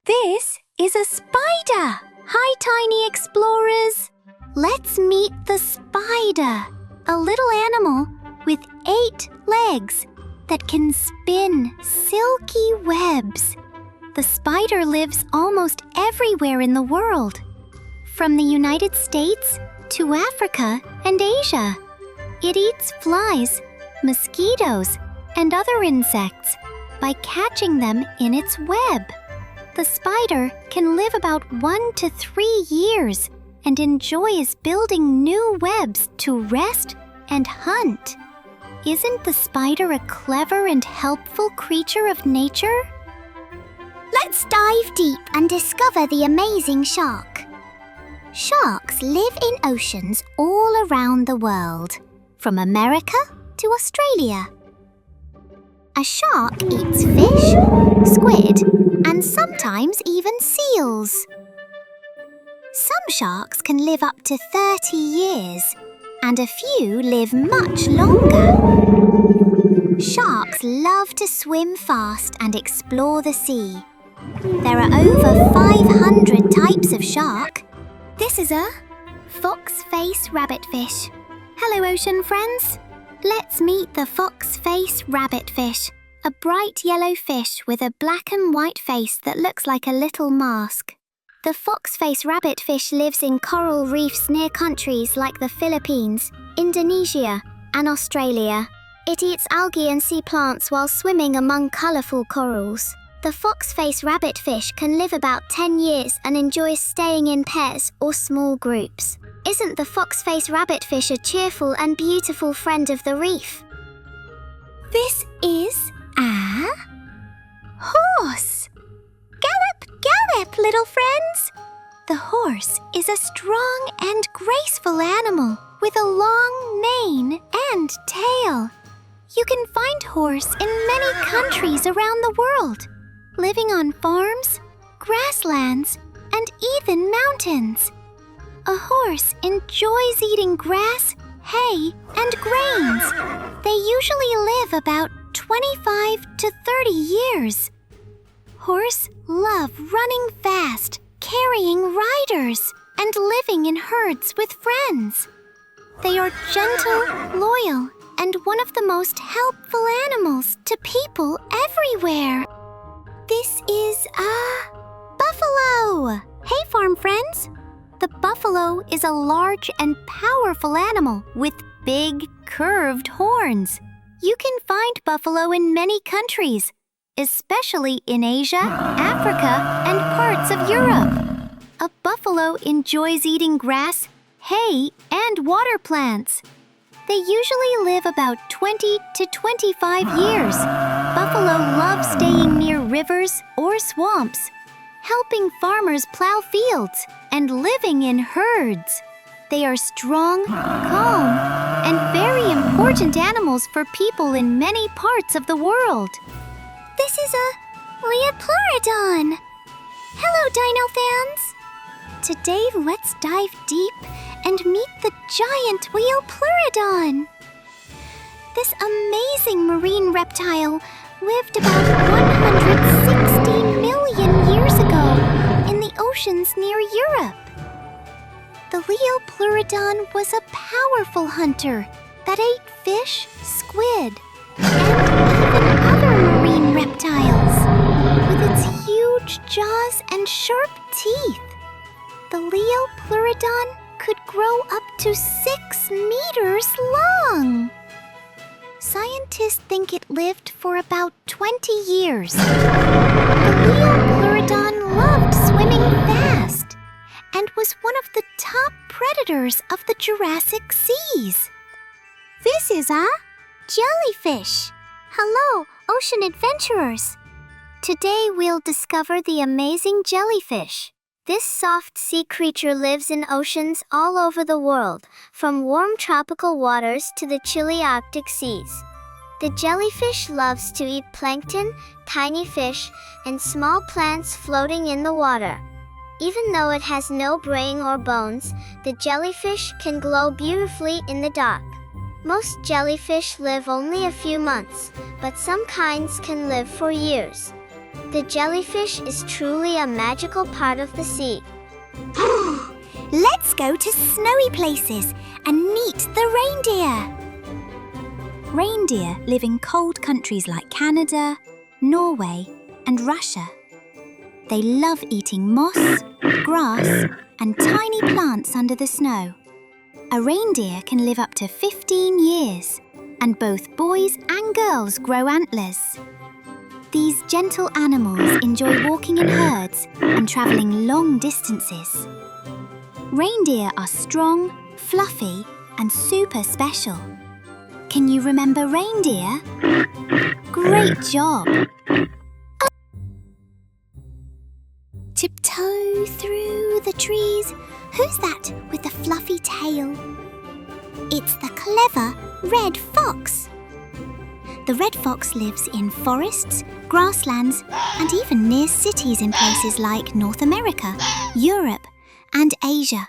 This is a spider! Hi, tiny explorers! Let's meet the spider, a little animal with 8 legs that can spin silky webs. The spider lives almost everywhere in the world, from the United States to Africa and Asia. It eats flies, mosquitoes, and other insects by catching them in its web. The spider can live about 1 to 3 years and enjoys building new webs to rest and hunt. Isn't the spider a clever and helpful creature of nature? Let's dive deep and discover the amazing shark. Sharks live in oceans all around the world, from America to Australia. A shark eats fish, squid, and sometimes even seals. Some sharks can live up to 30 years, and a few live much longer. Sharks love to swim fast and explore the sea. There are over 500 types of shark. This is a fox-face rabbitfish. Hello, ocean friends. Let's meet the fox-face rabbitfish, a bright yellow fish with a black and white face that looks like a little mask. The fox-face rabbitfish lives in coral reefs near countries like the Philippines, Indonesia, and Australia. It eats algae and sea plants while swimming among colorful corals. The fox-face rabbitfish can live about 10 years and enjoys staying in pairs or small groups. Isn't the fox-face rabbitfish a cheerful and beautiful friend of the reef? This is a horse. Gallop, gallop, little friends! The horse is a strong and graceful animal with a long mane and tail. You can find horse in many countries around the world, living on farms, grasslands, and even mountains. A horse enjoys eating grass, hay, and grains. They usually live about 25 to 30 years. Horse love running fast, carrying riders, and living in herds with friends. They are gentle, loyal, and one of the most helpful animals to people everywhere. This is a buffalo. Hey, farm friends. The buffalo is a large and powerful animal with big, curved horns. You can find buffalo in many countries, especially in Asia, Africa, and parts of Europe. A buffalo enjoys eating grass, hay, and water plants. They usually live about 20 to 25 years. Buffalo love staying near rivers or swamps, helping farmers plow fields, and living in herds. They are strong, calm, and very important animals for people in many parts of the world. This is a Leopleurodon. Hello, dino fans. Today, let's dive deep and meet the giant Leopleurodon. This amazing marine reptile lived about 160 million years ago in the oceans near Europe. The Leopleurodon was a powerful hunter that ate fish, squid, and even other marine reptiles. With its huge jaws and sharp teeth, the Leopleurodon could grow up to 6 meters long. Scientists think it lived for about 20 years. The Leopleurodon loved swimming fast and was one of the top predators of the Jurassic Seas. This is a jellyfish. Hello, ocean adventurers. Today we'll discover the amazing jellyfish. This soft sea creature lives in oceans all over the world, from warm tropical waters to the chilly Arctic seas. The jellyfish loves to eat plankton, tiny fish, and small plants floating in the water. Even though it has no brain or bones, the jellyfish can glow beautifully in the dark. Most jellyfish live only a few months, but some kinds can live for years. The jellyfish is truly a magical part of the sea. Let's go to snowy places and meet the reindeer. Reindeer live in cold countries like Canada, Norway, and Russia. They love eating moss, grass, and tiny plants under the snow. A reindeer can live up to 15 years, and both boys and girls grow antlers. These gentle animals enjoy walking in herds and travelling long distances. Reindeer are strong, fluffy, and super special. Can you remember reindeer? Great job! Tiptoe through the trees. Who's that with the fluffy tail? It's the clever red fox. The red fox lives in forests, grasslands, and even near cities in places like North America, Europe, and Asia.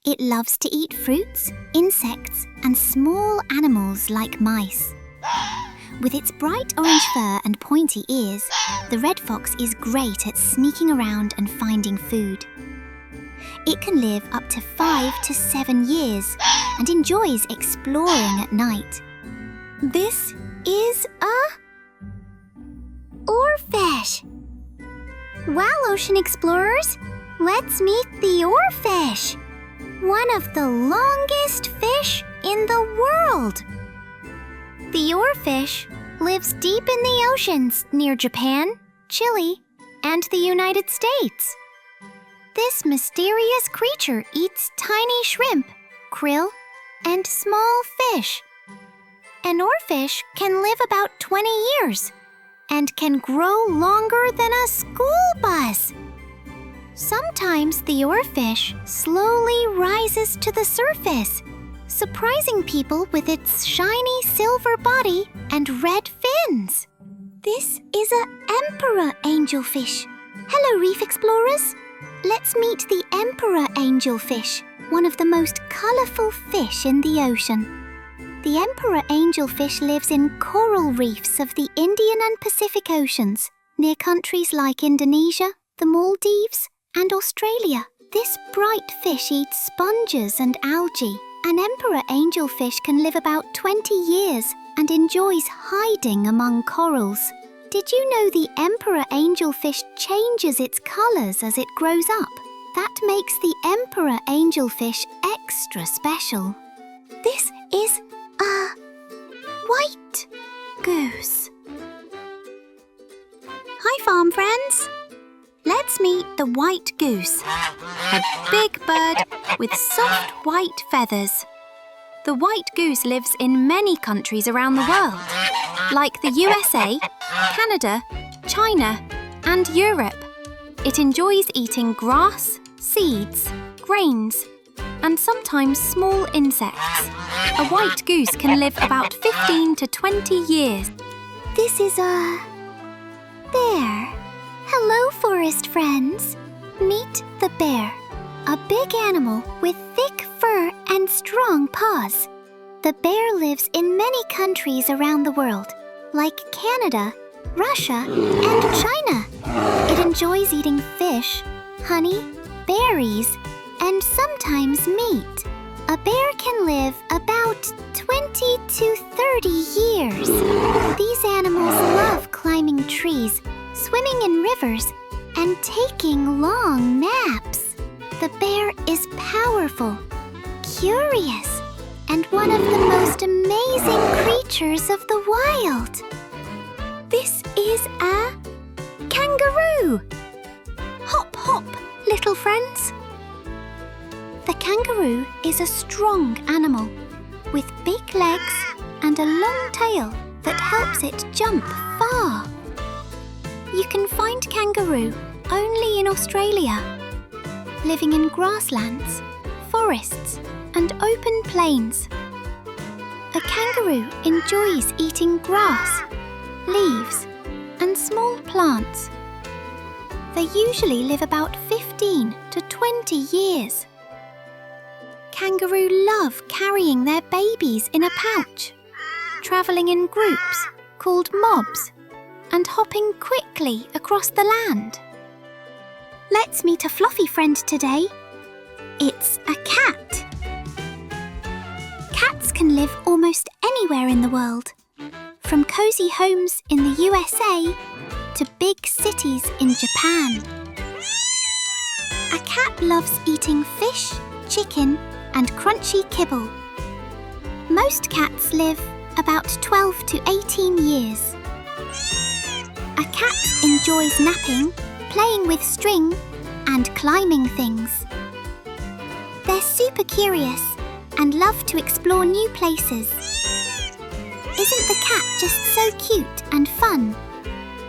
It loves to eat fruits, insects, and small animals like mice. With its bright orange fur and pointy ears, the red fox is great at sneaking around and finding food. It can live up to 5 to 7 years and enjoys exploring at night. This is a oarfish. Well, ocean explorers, let's meet the oarfish, one of the longest fish in the world. The oarfish lives deep in the oceans near Japan, Chile, and the United States. This mysterious creature eats tiny shrimp, krill, and small fish. An oarfish can live about 20 years and can grow longer than a school bus. Sometimes the oarfish slowly rises to the surface, surprising people with its shiny silver body and red fins. This is an emperor angelfish. Hello, reef explorers. Let's meet the emperor angelfish, one of the most colourful fish in the ocean. The emperor angelfish lives in coral reefs of the Indian and Pacific Oceans, near countries like Indonesia, the Maldives, and Australia. This bright fish eats sponges and algae. An emperor angelfish can live about 20 years and enjoys hiding among corals. Did you know the emperor angelfish changes its colours as it grows up? That makes the emperor angelfish extra special. This is a white goose. Hi, farm friends. Let's meet the white goose, a big bird with soft white feathers. The white goose lives in many countries around the world, like the USA, Canada, China, and Europe. It enjoys eating grass, seeds, grains, and sometimes small insects. A white goose can live about 15 to 20 years. This is a bear. Hello, forest friends. Meet the bear, a big animal with thick fur and strong paws. The bear lives in many countries around the world, like Canada, Russia, and China. It enjoys eating fish, honey, berries, and sometimes meat. A bear can live about 20 to 30 years. These animals love climbing trees, swimming in rivers, and taking long naps. The bear is powerful, curious, and one of the most amazing creatures of the wild. This is a kangaroo. Hop, hop, little friends. The kangaroo is a strong animal with big legs and a long tail that helps it jump far. You can find kangaroo only in Australia, living in grasslands, forests, and open plains. A kangaroo enjoys eating grass, leaves, and small plants. They usually live about 15 to 20 years. Kangaroo love carrying their babies in a pouch, travelling in groups called mobs, and hopping quickly across the land. Let's meet a fluffy friend today. It's a cat. Cats can live almost anywhere in the world, from cozy homes in the USA to big cities in Japan. A cat loves eating fish, chicken, and crunchy kibble. Most cats live about 12 to 18 years. A cat enjoys napping, playing with string, and climbing things. They're super curious and love to explore new places. Isn't the cat just so cute and fun?